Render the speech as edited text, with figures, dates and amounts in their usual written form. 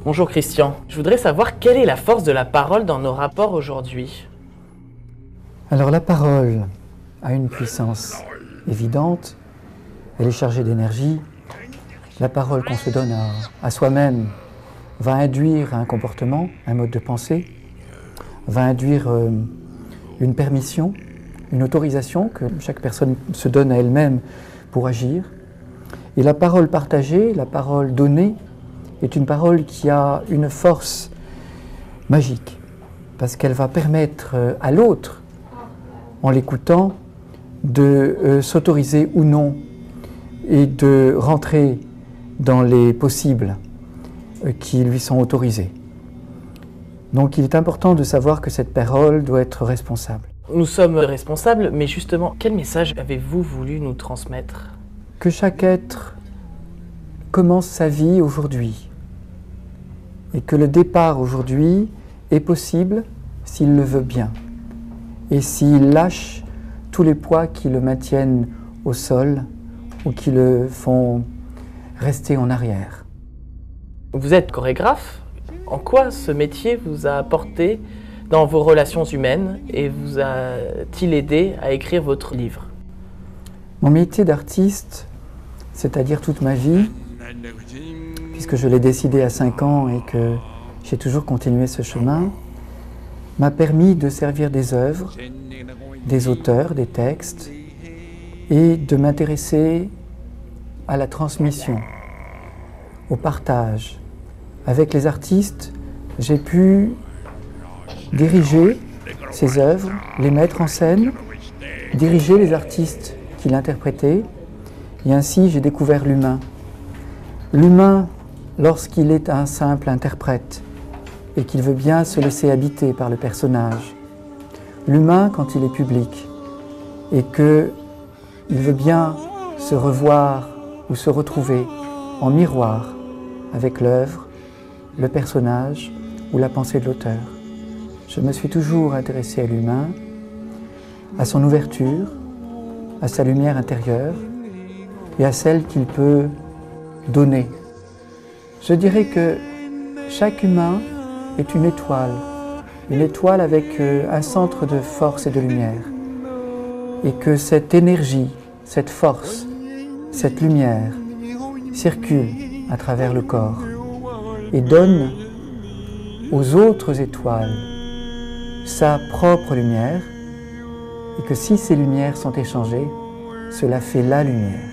Bonjour Christian, je voudrais savoir quelle est la force de la parole dans nos rapports aujourd'hui. Alors la parole a une puissance évidente, elle est chargée d'énergie. La parole qu'on se donne à soi-même va induire un comportement, un mode de pensée, va induire une permission, une autorisation que chaque personne se donne à elle-même pour agir. Et la parole partagée, la parole donnée, est une parole qui a une force magique, parce qu'elle va permettre à l'autre, en l'écoutant, de s'autoriser ou non et de rentrer dans les possibles qui lui sont autorisés. Donc il est important de savoir que cette parole doit être responsable. Nous sommes responsables, mais justement, quel message avez-vous voulu nous transmettre? Que chaque être commence sa vie aujourd'hui et que le départ aujourd'hui est possible s'il le veut bien et s'il lâche tous les poids qui le maintiennent au sol ou qui le font rester en arrière. Vous êtes chorégraphe. En quoi ce métier vous a apporté dans vos relations humaines et vous a-t-il aidé à écrire votre livre? Mon métier d'artiste, c'est-à-dire toute ma vie, puisque je l'ai décidé à 5 ans et que j'ai toujours continué ce chemin, m'a permis de servir des œuvres, des auteurs, des textes, et de m'intéresser à la transmission, au partage. Avec les artistes, j'ai pu diriger ces œuvres, les mettre en scène, diriger les artistes qui l'interprétaient, et ainsi j'ai découvert l'humain. L'humain, lorsqu'il est un simple interprète et qu'il veut bien se laisser habiter par le personnage. L'humain, quand il est public et qu'il veut bien se revoir ou se retrouver en miroir avec l'œuvre, le personnage ou la pensée de l'auteur. Je me suis toujours intéressé à l'humain, à son ouverture, à sa lumière intérieure et à celle qu'il peut donner. Je dirais que chaque humain est une étoile avec un centre de force et de lumière. Et que cette énergie, cette force, cette lumière circule à travers le corps et donne aux autres étoiles sa propre lumière et que si ces lumières sont échangées, cela fait la lumière.